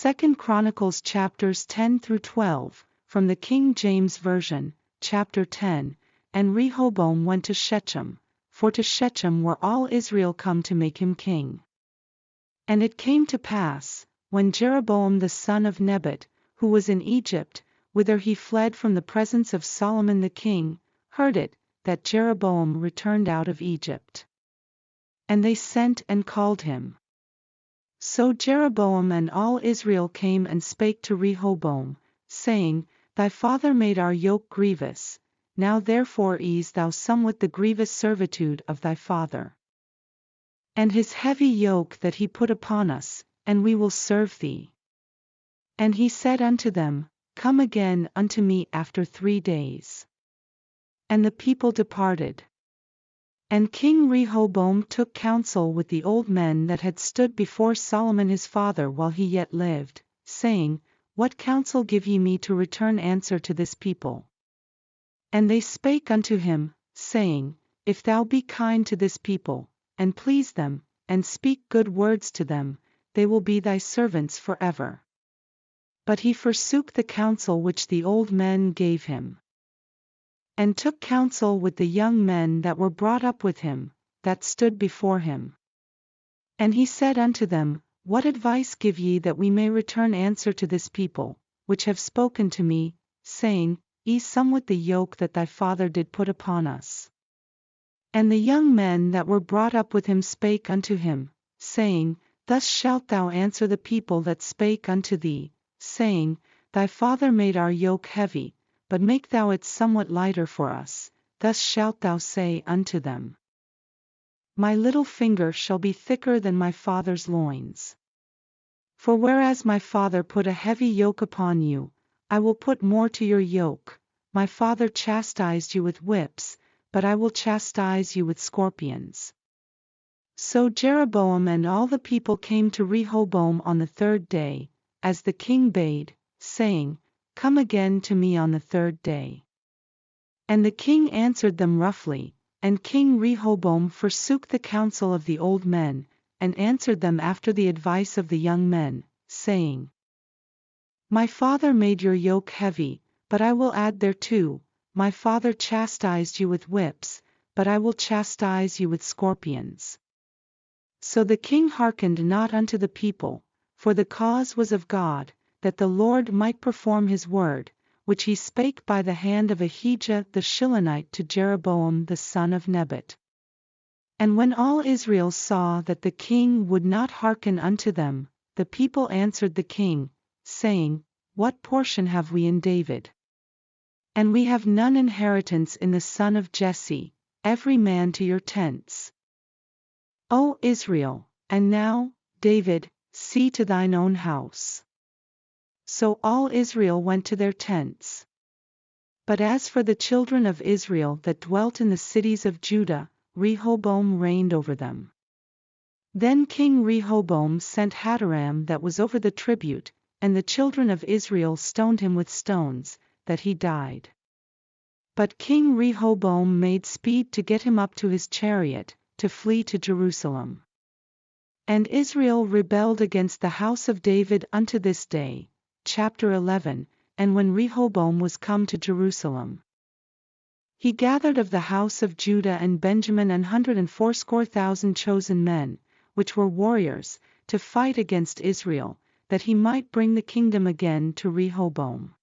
2 Chronicles chapters 10 through 12, from the King James Version, chapter 10, And Rehoboam went to Shechem, for to Shechem were all Israel come to make him king. And it came to pass, when Jeroboam the son of Nebat, who was in Egypt, whither he fled from the presence of Solomon the king, heard it, that Jeroboam returned out of Egypt. And they sent and called him. So Jeroboam and all Israel came and spake to Rehoboam, saying, Thy father made our yoke grievous, now therefore ease thou somewhat the grievous servitude of thy father. And his heavy yoke that he put upon us, and we will serve thee. And he said unto them, Come again unto me after 3 days. And the people departed. And King Rehoboam took counsel with the old men that had stood before Solomon his father while he yet lived, saying, What counsel give ye me to return answer to this people? And they spake unto him, saying, If thou be kind to this people, and please them, and speak good words to them, they will be thy servants forever. But he forsook the counsel which the old men gave him, and took counsel with the young men that were brought up with him, that stood before him. And he said unto them, What advice give ye that we may return answer to this people, which have spoken to me, saying, Ease somewhat the yoke that thy father did put upon us? And the young men that were brought up with him spake unto him, saying, Thus shalt thou answer the people that spake unto thee, saying, Thy father made our yoke heavy, but make thou it somewhat lighter for us. Thus shalt thou say unto them, My little finger shall be thicker than my father's loins. For whereas my father put a heavy yoke upon you, I will put more to your yoke. My father chastised you with whips, but I will chastise you with scorpions. So Jeroboam and all the people came to Rehoboam on the 3rd day, as the king bade, saying, Come again to me on the 3rd day. And the king answered them roughly, and King Rehoboam forsook the counsel of the old men, and answered them after the advice of the young men, saying, My father made your yoke heavy, but I will add thereto. My father chastised you with whips, but I will chastise you with scorpions. So the king hearkened not unto the people, for the cause was of God, that the Lord might perform his word, which he spake by the hand of Ahijah the Shilonite to Jeroboam the son of Nebat. And when all Israel saw that the king would not hearken unto them, the people answered the king, saying, What portion have we in David? And we have none inheritance in the son of Jesse, every man to your tents. O Israel, and now, David, see to thine own house. So all Israel went to their tents. But as for the children of Israel that dwelt in the cities of Judah, Rehoboam reigned over them. Then King Rehoboam sent Hadoram that was over the tribute, and the children of Israel stoned him with stones, that he died. But King Rehoboam made speed to get him up to his chariot, to flee to Jerusalem. And Israel rebelled against the house of David unto this day. Chapter 11, And when Rehoboam was come to Jerusalem, he gathered of the house of Judah and Benjamin 180,000 chosen men, which were warriors, to fight against Israel, that he might bring the kingdom again to Rehoboam.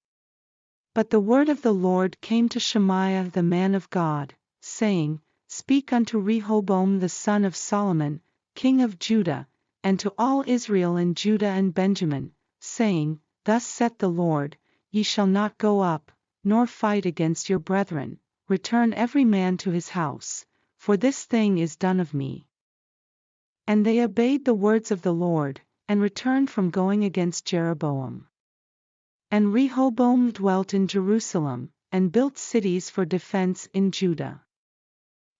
But the word of the Lord came to Shemaiah the man of God, saying, Speak unto Rehoboam the son of Solomon, king of Judah, and to all Israel in Judah and Benjamin, saying, Thus saith the Lord, Ye shall not go up, nor fight against your brethren, return every man to his house, for this thing is done of me. And they obeyed the words of the Lord, and returned from going against Jeroboam. And Rehoboam dwelt in Jerusalem, and built cities for defense in Judah.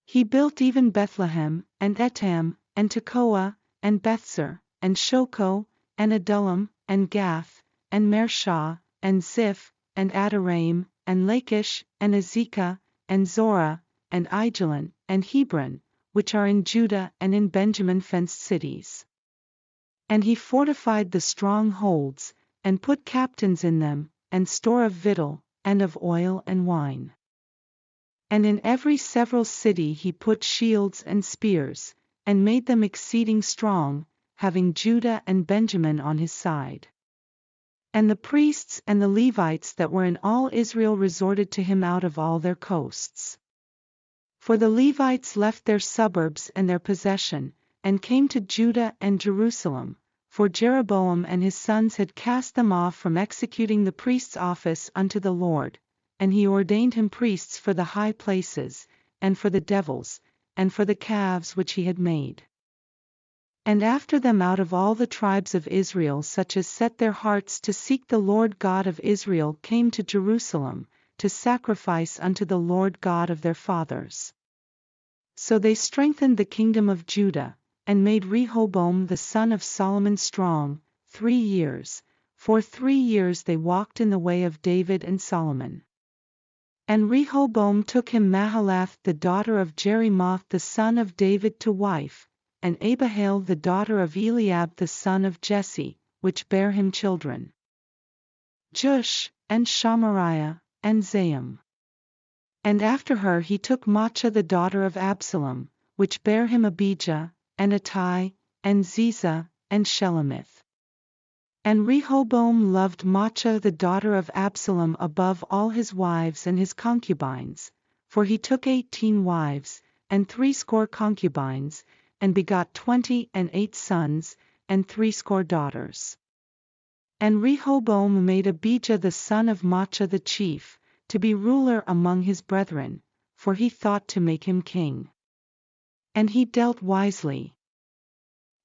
He built even Bethlehem, and Etam, and Tekoa, and Bethser, and Shoko, and Adullam, and Gath, and Mareshah, and Ziph, and Adoraim, and Lachish, and Azekah, and Zorah, and Aijalon, and Hebron, which are in Judah and in Benjamin fenced cities. And he fortified the strongholds, and put captains in them, and store of victual, and of oil and wine. And in every several city he put shields and spears, and made them exceeding strong, having Judah and Benjamin on his side. And the priests and the Levites that were in all Israel resorted to him out of all their coasts. For the Levites left their suburbs and their possession, and came to Judah and Jerusalem, for Jeroboam and his sons had cast them off from executing the priest's office unto the Lord, and he ordained him priests for the high places, and for the devils, and for the calves which he had made. And after them out of all the tribes of Israel such as set their hearts to seek the Lord God of Israel came to Jerusalem, to sacrifice unto the Lord God of their fathers. So they strengthened the kingdom of Judah, and made Rehoboam the son of Solomon strong, 3 years. For 3 years they walked in the way of David and Solomon. And Rehoboam took him Mahalath the daughter of Jerimoth the son of David to wife, and Abihail the daughter of Eliab the son of Jesse, which bare him children, Jush, and Shamariah, and Zaim. And after her he took Maachah the daughter of Absalom, which bare him Abijah, and Attai, and Ziza, and Shelemith. And Rehoboam loved Maachah the daughter of Absalom above all his wives and his concubines, for he took 18 wives, and 60 concubines, and begot 28 sons, and 60 daughters. And Rehoboam made Abijah the son of Maachah the chief, to be ruler among his brethren, for he thought to make him king. And he dealt wisely,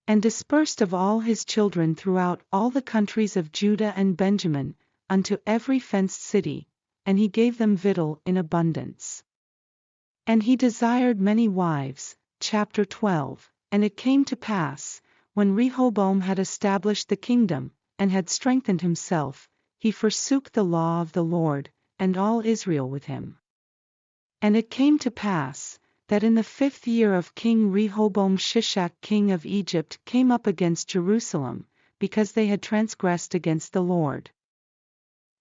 and dispersed of all his children throughout all the countries of Judah and Benjamin, unto every fenced city, and he gave them victual in abundance. And he desired many wives. Chapter 12. And it came to pass, when Rehoboam had established the kingdom, and had strengthened himself, he forsook the law of the Lord, and all Israel with him. And it came to pass, that in the 5th year of King Rehoboam Shishak king of Egypt came up against Jerusalem, because they had transgressed against the Lord,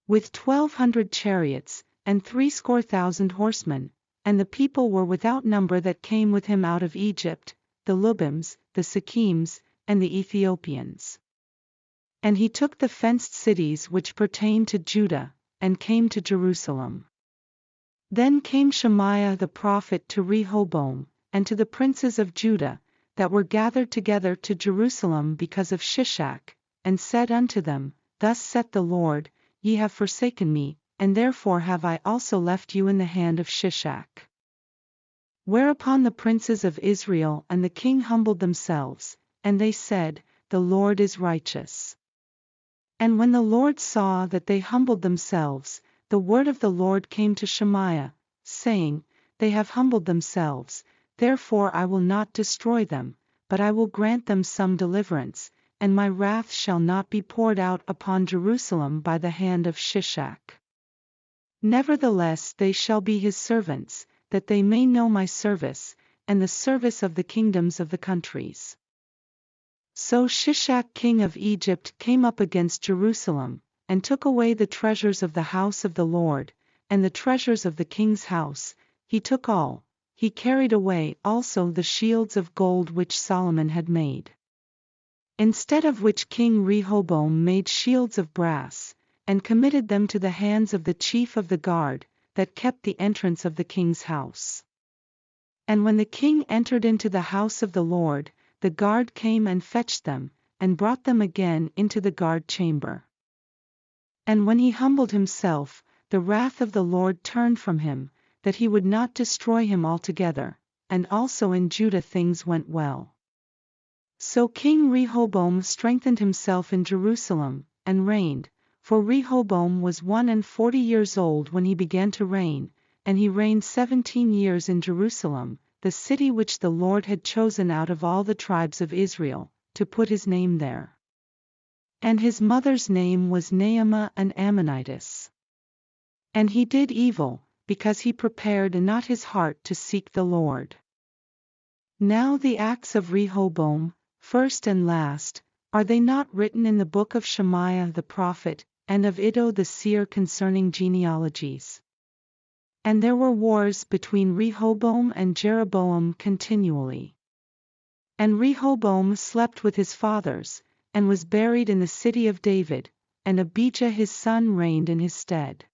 with 1,200 chariots, and 60,000 horsemen, and the people were without number that came with him out of Egypt, the Lubims, the Shechems, and the Ethiopians. And he took the fenced cities which pertained to Judah, and came to Jerusalem. Then came Shemaiah the prophet to Rehoboam, and to the princes of Judah, that were gathered together to Jerusalem because of Shishak, and said unto them, Thus saith the Lord, Ye have forsaken me, and therefore have I also left you in the hand of Shishak. Whereupon the princes of Israel and the king humbled themselves, and they said, The Lord is righteous. And when the Lord saw that they humbled themselves, the word of the Lord came to Shemaiah, saying, They have humbled themselves, therefore I will not destroy them, but I will grant them some deliverance, and my wrath shall not be poured out upon Jerusalem by the hand of Shishak. Nevertheless they shall be his servants, that they may know my service, and the service of the kingdoms of the countries. So Shishak king of Egypt came up against Jerusalem, and took away the treasures of the house of the Lord, and the treasures of the king's house, he took all. He carried away also the shields of gold which Solomon had made. Instead of which King Rehoboam made shields of brass, and committed them to the hands of the chief of the guard, that kept the entrance of the king's house. And when the king entered into the house of the Lord, the guard came and fetched them, and brought them again into the guard chamber. And when he humbled himself, the wrath of the Lord turned from him, that he would not destroy him altogether, and also in Judah things went well. So King Rehoboam strengthened himself in Jerusalem, and reigned, for Rehoboam was 41 years old when he began to reign, and he reigned 17 years in Jerusalem, the city which the Lord had chosen out of all the tribes of Israel, to put his name there. And his mother's name was Naamah an Ammonitess. And he did evil, because he prepared not his heart to seek the Lord. Now the acts of Rehoboam, first and last, Are they not written in the book of Shemaiah the prophet, and of Iddo the seer concerning genealogies? And there were wars between Rehoboam and Jeroboam continually. And Rehoboam slept with his fathers, and was buried in the city of David, and Abijah his son reigned in his stead.